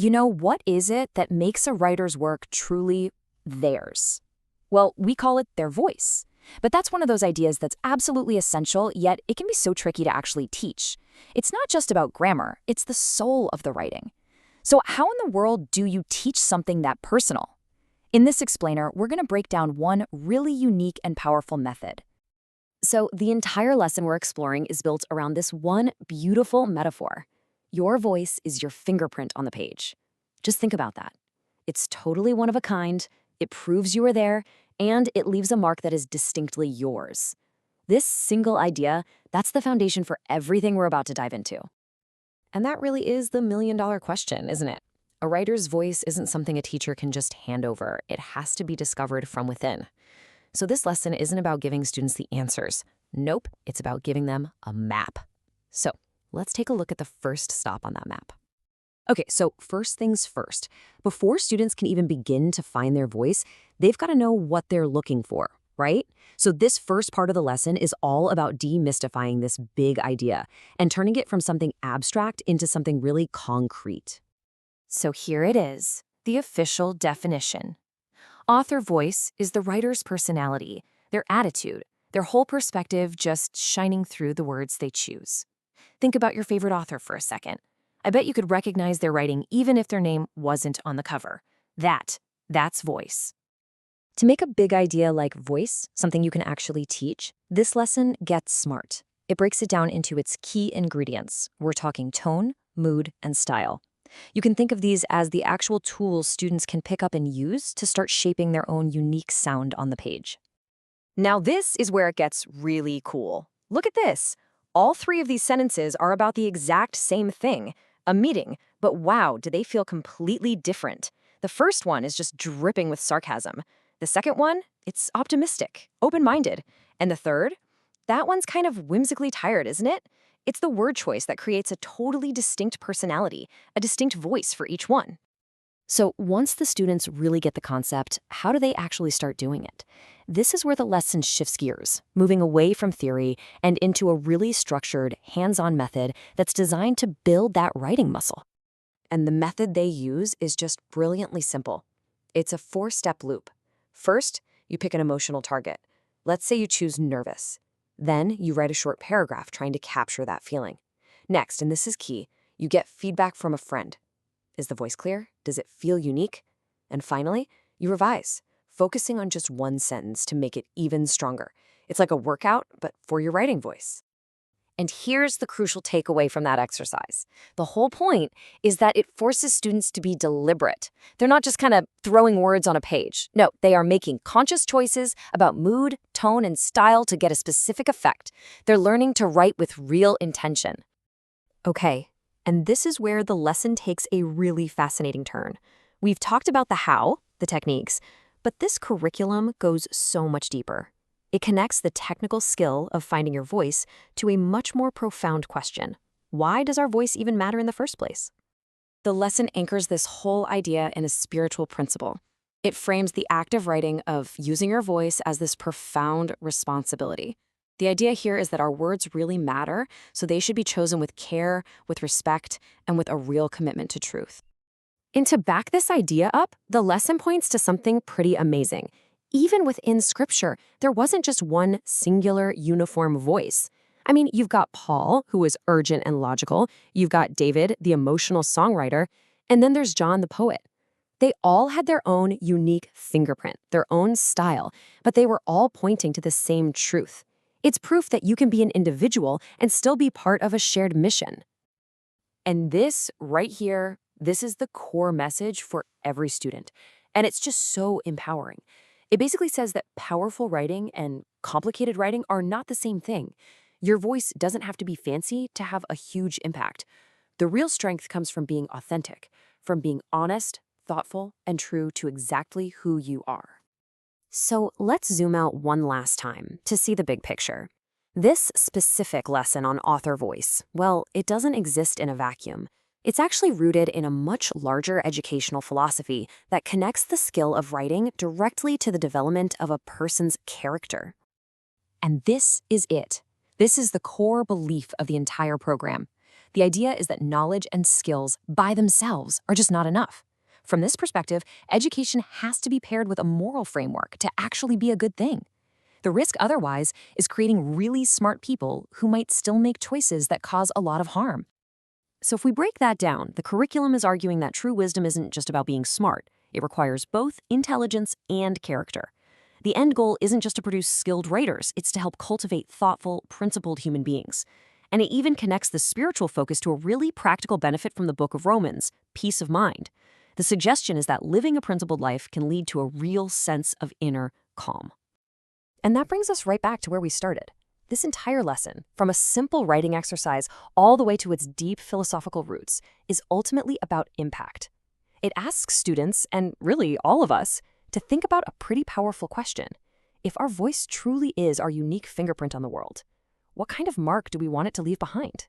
What is it that makes a writer's work truly theirs? Well, we call it their voice. But that's one of those ideas that's absolutely essential, yet it can be so tricky to actually teach. It's not just about grammar, it's the soul of the writing. So how in the world do you teach something that personal? In this explainer, we're going to break down one really unique and powerful method. So the entire lesson we're exploring is built around this one beautiful metaphor. Your voice is your fingerprint on the page. Just think about that. It's totally one of a kind, it proves you were there, and it leaves a mark that is distinctly yours. This single idea, that's the foundation for everything we're about to dive into. And that really is the million-dollar question, isn't it? A writer's voice isn't something a teacher can just hand over. It has to be discovered from within. So this lesson isn't about giving students the answers. Nope, it's about giving them a map. So let's take a look at the first stop on that map. Okay, so first things first. Before students can even begin to find their voice, they've got to know what they're looking for, right? So this first part of the lesson is all about demystifying this big idea and turning it from something abstract into something really concrete. So here it is, the official definition. Author voice is the writer's personality, their attitude, their whole perspective just shining through the words they choose. Think about your favorite author for a second. I bet you could recognize their writing even if their name wasn't on the cover. That's voice. To make a big idea like voice something you can actually teach, this lesson gets smart. It breaks it down into its key ingredients. We're talking tone, mood, and style. You can think of these as the actual tools students can pick up and use to start shaping their own unique sound on the page. Now this is where it gets really cool. Look at this. All three of these sentences are about the exact same thing, a meeting, but wow, do they feel completely different. The first one is just dripping with sarcasm. The second one, it's optimistic, open-minded. And the third? That one's kind of whimsically tired, isn't it? It's the word choice that creates a totally distinct personality, a distinct voice for each one. So once the students really get the concept, how do they actually start doing it? This is where the lesson shifts gears, moving away from theory and into a really structured, hands-on method that's designed to build that writing muscle. And the method they use is just brilliantly simple. It's a 4-step loop. First, you pick an emotional target. Let's say you choose nervous. Then you write a short paragraph trying to capture that feeling. Next, and this is key, you get feedback from a friend. Is the voice clear? Does it feel unique? And finally, you revise, focusing on just one sentence to make it even stronger. It's like a workout, but for your writing voice. And here's the crucial takeaway from that exercise. The whole point is that it forces students to be deliberate. They're not just kind of throwing words on a page. No, they are making conscious choices about mood, tone, and style to get a specific effect. They're learning to write with real intention. Okay, and this is where the lesson takes a really fascinating turn. We've talked about the how, the techniques, but this curriculum goes so much deeper. It connects the technical skill of finding your voice to a much more profound question. Why does our voice even matter in the first place? The lesson anchors this whole idea in a spiritual principle. It frames the act of writing, of using your voice, as this profound responsibility. The idea here is that our words really matter, so they should be chosen with care, with respect, and with a real commitment to truth. And to back this idea up, the lesson points to something pretty amazing. Even within scripture, there wasn't just one singular, uniform voice. I mean, you've got Paul, who is urgent and logical. You've got David, the emotional songwriter. And then there's John, the poet. They all had their own unique fingerprint, their own style, but they were all pointing to the same truth. It's proof that you can be an individual and still be part of a shared mission. And this right here, this is the core message for every student. And it's just so empowering. It basically says that powerful writing and complicated writing are not the same thing. Your voice doesn't have to be fancy to have a huge impact. The real strength comes from being authentic, from being honest, thoughtful, and true to exactly who you are. So let's zoom out one last time to see the big picture. This specific lesson on author voice, well, it doesn't exist in a vacuum. It's actually rooted in a much larger educational philosophy that connects the skill of writing directly to the development of a person's character. And this is it. This is the core belief of the entire program. The idea is that knowledge and skills by themselves are just not enough. From this perspective, education has to be paired with a moral framework to actually be a good thing. The risk otherwise is creating really smart people who might still make choices that cause a lot of harm. So if we break that down, the curriculum is arguing that true wisdom isn't just about being smart. It requires both intelligence and character. The end goal isn't just to produce skilled writers, it's to help cultivate thoughtful, principled human beings. And it even connects the spiritual focus to a really practical benefit from the book of Romans, peace of mind. The suggestion is that living a principled life can lead to a real sense of inner calm. And that brings us right back to where we started. This entire lesson, from a simple writing exercise all the way to its deep philosophical roots, is ultimately about impact. It asks students, and really all of us, to think about a pretty powerful question. If our voice truly is our unique fingerprint on the world, what kind of mark do we want it to leave behind?